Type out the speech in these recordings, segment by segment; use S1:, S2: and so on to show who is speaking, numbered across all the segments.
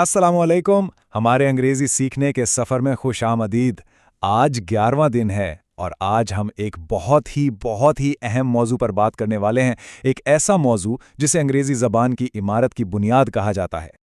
S1: अस्सलामुअलैकुम। हमारे अंग्रेजी सीखने के सफ़र में खुश आमदीद। आज 11वां दिन है और आज हम एक बहुत ही अहम मौजू पर बात करने वाले हैं। एक ऐसा मौजू जिसे अंग्रेजी ज़बान की इमारत की बुनियाद कहा जाता है।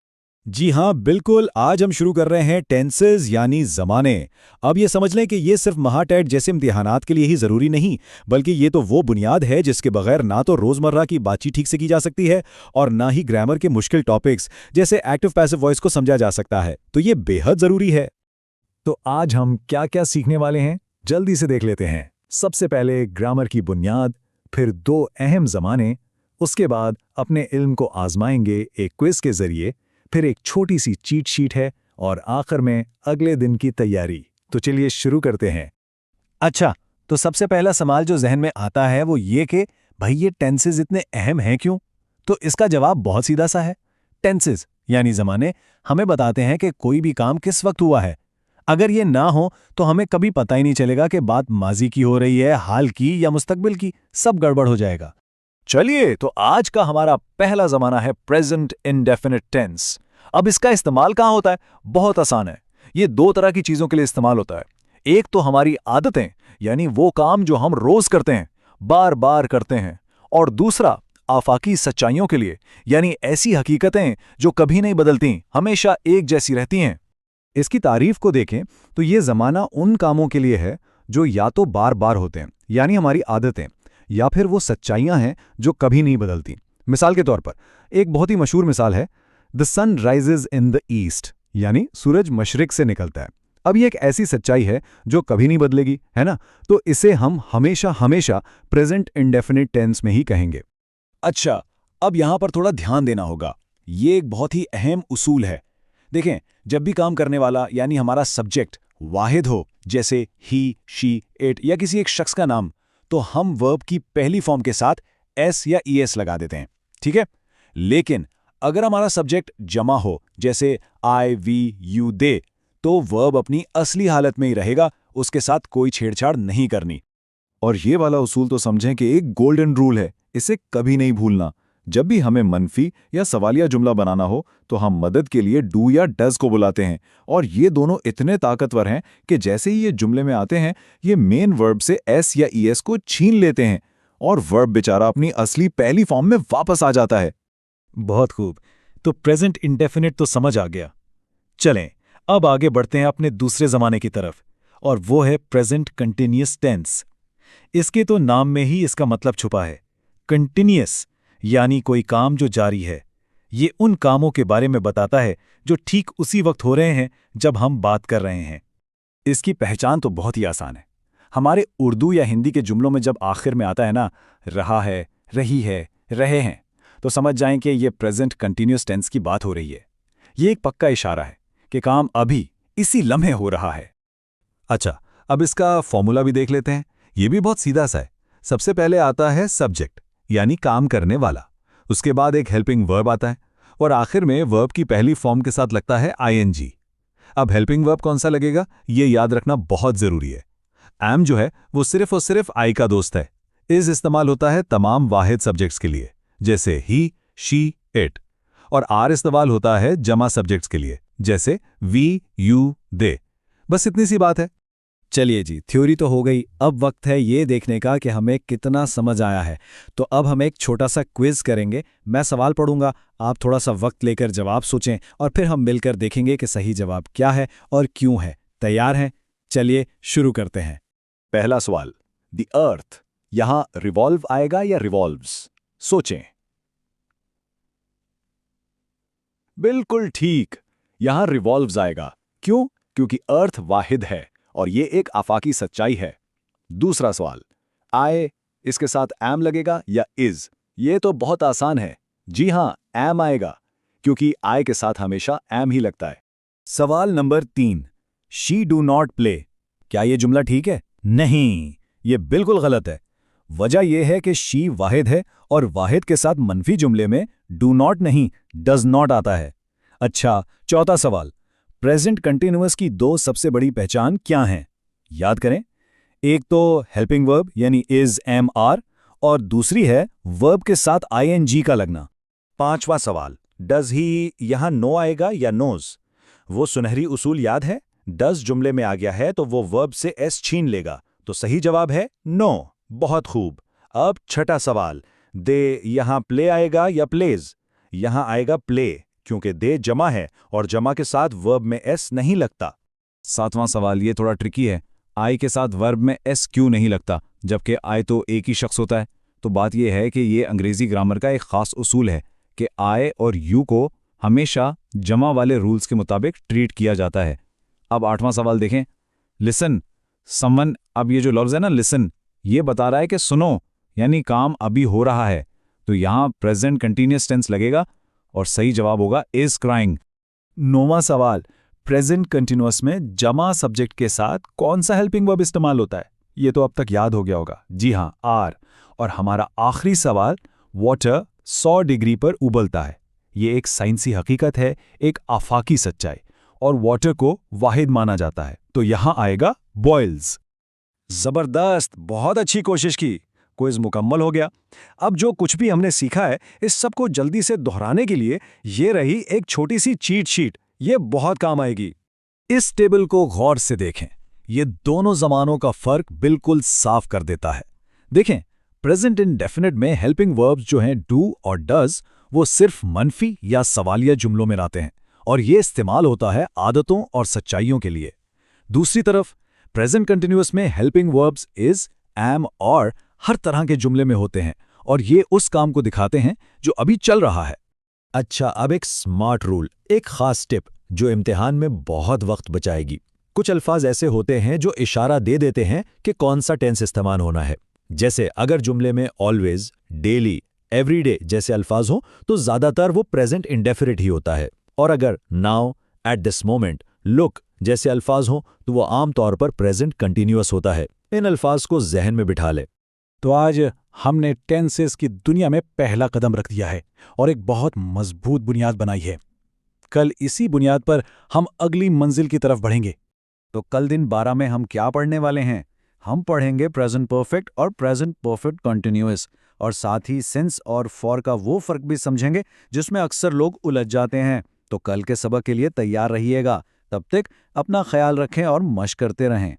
S2: जी हाँ, बिल्कुल। आज हम शुरू कर रहे हैं टेंसेज यानी ज़माने। अब ये समझ लें कि ये सिर्फ महाटेट जैसे इम्तिहानात के लिए ही ज़रूरी नहीं, बल्कि ये तो वो बुनियाद है जिसके बगैर ना तो रोज़मर्रा की बातचीत ठीक से की जा सकती है और ना ही ग्रामर के मुश्किल टॉपिक्स जैसे एक्टिव पैसिव वॉइस को समझा जा सकता है। तो ये बेहद ज़रूरी है।
S1: तो आज हम क्या क्या सीखने वाले हैं, जल्दी से देख लेते हैं। सबसे पहले ग्रामर की बुनियाद, फिर दो अहम ज़माने, उसके बाद अपने इल्म को आजमाएंगे एक क्विज़ के ज़रिए, फिर एक छोटी सी चीट शीट है और आखिर में अगले दिन की तैयारी। तो चलिए शुरू करते हैं।
S2: अच्छा, तो सबसे पहला सवाल जो जहन में आता है वो ये कि भाई ये टेंसेज इतने अहम हैं क्यों? तो इसका जवाब बहुत सीधा सा है। टेंसेज यानी ज़माने हमें बताते हैं कि कोई भी काम किस वक्त हुआ है। अगर ये ना हो तो हमें कभी पता ही नहीं चलेगा कि बात माजी की हो रही है, हाल की या मुस्तकबिल की। सब गड़बड़ हो जाएगा।
S1: चलिए, तो आज का हमारा पहला ज़माना है प्रेजेंट इंडेफिनिट टेंस। अब इसका इस्तेमाल कहाँ होता है? बहुत आसान है। ये दो तरह की चीज़ों के लिए इस्तेमाल होता है। एक तो हमारी आदतें, यानी वो काम जो हम रोज़ करते हैं, बार बार करते हैं, और दूसरा आफाकी सच्चाइयों के लिए, यानी ऐसी हकीकतें जो कभी नहीं बदलती, हमेशा एक जैसी रहती हैं।
S2: इसकी तारीफ को देखें तो ये ज़माना उन कामों के लिए है जो या तो बार बार होते हैं, यानी हमारी आदतें, या फिर वो सच्चाइयाँ हैं जो कभी नहीं बदलती। मिसाल के तौर पर एक बहुत ही मशहूर मिसाल है, the sun rises in the east, यानी सूरज मशरिक से निकलता है। अब ये एक ऐसी सच्चाई है जो कभी नहीं बदलेगी, है ना? तो इसे हम हमेशा हमेशा प्रेजेंट इंडेफिनिट टेंस में ही कहेंगे।
S1: अच्छा, अब यहां पर थोड़ा ध्यान देना होगा। ये एक बहुत ही अहम उसूल है। देखें, जब भी काम करने वाला यानी हमारा सब्जेक्ट वाहिद हो, जैसे ही, शी, इट या किसी एक शख्स का नाम, तो हम वर्ब की पहली फॉर्म के साथ एस या ईएस लगा देते हैं। ठीक है? लेकिन अगर हमारा सब्जेक्ट जमा हो, जैसे आई, वी, यू, दे, तो वर्ब अपनी असली हालत में ही रहेगा, उसके साथ कोई छेड़छाड़ नहीं करनी।
S2: और ये वाला उसूल तो समझें कि एक गोल्डन रूल है, इसे कभी नहीं भूलना। जब भी हमें मनफी या सवालिया जुमला बनाना हो तो हम मदद के लिए डू या डज को बुलाते हैं, और ये दोनों इतने ताकतवर हैं कि जैसे ही ये जुमले में आते हैं, ये मेन वर्ब से एस या ईएस को छीन लेते हैं और वर्ब बेचारा अपनी असली पहली फॉर्म में वापस आ जाता है।
S1: बहुत खूब। तो प्रेजेंट इंडेफिनिट तो समझ आ गया। चलें, अब आगे बढ़ते हैं अपने दूसरे ज़माने की तरफ, और वो है प्रेजेंट कंटिन्यूअस टेंस। इसके तो नाम में ही इसका मतलब छुपा है। कंटिन्यूअस यानी कोई काम जो जारी है। ये उन कामों के बारे में बताता है जो ठीक उसी वक्त हो रहे हैं जब हम बात कर रहे हैं। इसकी पहचान तो बहुत ही आसान है। हमारे उर्दू या हिंदी के जुमलों में जब आखिर में आता है ना, रहा है, रही है, रहे हैं, तो समझ जाएं कि ये प्रेजेंट कंटिन्यूअस टेंस की बात हो रही है। ये एक पक्का इशारा है कि काम अभी इसी लम्हे हो रहा है।
S2: अच्छा, अब इसका फॉर्मूला भी देख लेते हैं। ये भी बहुत सीधा सा है। सबसे पहले आता है सब्जेक्ट, यानी काम करने वाला। उसके बाद एक हेल्पिंग वर्ब आता है और आखिर में वर्ब की पहली फॉर्म के साथ लगता है आईएनजी। अब हेल्पिंग वर्ब कौन सा लगेगा, ये याद रखना बहुत जरूरी है। एम जो है वो सिर्फ और सिर्फ आई का दोस्त है। इस इस्तेमाल होता है तमाम वाहिद सब्जेक्ट्स के लिए, जैसे ही, शी, इट। और आर इस्तेमाल होता है जमा सब्जेक्ट्स के लिए, जैसे वी, यू, दे। बस इतनी सी बात है।
S3: चलिए जी, थ्योरी तो हो गई। अब वक्त है ये देखने का कि हमें कितना समझ आया है। तो अब हम एक छोटा सा क्विज करेंगे। मैं सवाल पढ़ूंगा, आप थोड़ा सा वक्त लेकर जवाब सोचें और फिर हम मिलकर देखेंगे कि सही जवाब क्या है और क्यों है। तैयार हैं? चलिए शुरू करते हैं।
S1: पहला सवाल, द अर्थ यहां रिवॉल्व आएगा या रिवॉल्व्स? सोचें। बिल्कुल ठीक, यहां रिवॉल्व्स आएगा। क्यों? क्योंकि अर्थ वाहिद है और ये एक आफाकी सच्चाई है। दूसरा सवाल, आए, इसके साथ एम लगेगा या इज? ये तो बहुत आसान है। जी हां, एम आएगा, क्योंकि आए के साथ हमेशा एम ही लगता है।
S2: सवाल number 3, she do not play. क्या ये जुमला ठीक है? नहीं, ये बिल्कुल गलत है। वजह यह है कि शी वाहिद है और वाहिद के साथ मनफी जुमले में डू नॉट नहीं, डज नॉट आता है। अच्छा, चौथा सवाल, प्रेजेंट कंटिन्यूअस की दो सबसे बड़ी पहचान क्या हैं? याद करें। एक तो हेल्पिंग वर्ब यानी इज, एम, आर, और दूसरी है वर्ब के साथ आईएनजी का लगना।
S1: पांचवा सवाल,
S2: डज ही यहाँ नो आएगा या नोज? वो सुनहरी उसूल याद है? डज जुमले में आ गया है तो वो वर्ब से एस छीन लेगा, तो सही जवाब है नो। बहुत खूब। अब छठा सवाल, दे यहाँ प्ले आएगा या प्लेज? यहाँ आएगा प्ले, क्योंकि दे जमा है और जमा के साथ वर्ब में एस नहीं लगता।
S3: सातवां सवाल ये थोड़ा ट्रिकी है। आई के साथ वर्ब में एस क्यों नहीं लगता, जबकि आई तो एक ही शख्स होता है? तो बात यह है कि ये अंग्रेजी ग्रामर का एक खास उसूल है कि आई और यू को हमेशा जमा वाले रूल्स के मुताबिक ट्रीट किया जाता है। अब आठवां सवाल देखें, लिसन समवन। अब ये जो लफ्ज़ है ना लिसन, ये बता रहा है कि सुनो, यानी काम अभी हो रहा है, तो यहाँ प्रेजेंट कंटीन्यूअस टेंस लगेगा और सही जवाब होगा इज क्राइंग।
S1: नौवां सवाल, प्रेजेंट कंटिन्यूअस में जमा सब्जेक्ट के साथ कौन सा हेल्पिंग वर्ब इस्तेमाल होता है? ये तो अब तक याद हो गया होगा। जी हाँ, आर। और हमारा आखिरी सवाल, वाटर 100 डिग्री पर उबलता है। ये एक साइंसी हकीकत है, एक आफाकी सच्चाई, और वाटर को वाहिद माना जाता है, तो यहां आएगा बॉयल्स।
S3: जबरदस्त, बहुत अच्छी कोशिश की। क्विज मुकम्मल हो गया। अब जो कुछ भी हमने सीखा है, इस सब को जल्दी से दोहराने के लिए ये रही एक छोटी सी चीट शीट। ये बहुत काम आएगी।
S1: इस टेबल को गौर से देखें, ये दोनों जमानों का फर्क बिल्कुल साफ कर देता है। देखें, प्रेजेंट इंडेफिनिट में हेल्पिंग वर्ब्स जो हैं डू और डज, वो सिर्फ मनफी या सवालिया जुमलों में आते हैं, और ये इस्तेमाल होता है आदतों और सच्चाइयों के लिए। दूसरी तरफ प्रेजेंट कंटिन्यूअस में हेल्पिंग वर्ब्स इज, एम और हर तरह के जुमले में होते हैं, और ये उस काम को दिखाते हैं जो अभी चल रहा है।
S3: अच्छा, अब एक स्मार्ट रूल, एक खास टिप जो इम्तिहान में बहुत वक्त बचाएगी। कुछ अल्फाज ऐसे होते हैं जो इशारा दे देते हैं कि कौन सा टेंस इस्तेमाल होना है। जैसे अगर जुमले में ऑलवेज, डेली, एवरीडे जैसे अल्फाज हों तो ज्यादातर वो प्रेजेंट इंडेफिनिट ही होता है, और अगर now, at this moment, look जैसे अल्फाज हों तो वो आमतौर पर प्रेजेंट कंटिन्यूअस होता है। इन अल्फाज को जहन में बिठा ले।
S1: तो आज हमने टेंसेस की दुनिया में पहला कदम रख दिया है और एक बहुत मजबूत बुनियाद बनाई है। कल इसी बुनियाद पर हम अगली मंजिल की तरफ बढ़ेंगे।
S3: तो कल दिन 12 में हम क्या पढ़ने वाले हैं? हम पढ़ेंगे प्रेजेंट परफेक्ट और प्रेजेंट परफेक्ट कंटिन्यूअस, और साथ ही सिंस और फॉर का वो फर्क भी समझेंगे जिसमें अक्सर लोग उलझ जाते हैं। तो कल के सबक के लिए तैयार रहिएगा। तब तक अपना ख्याल रखें और मशक करते रहें।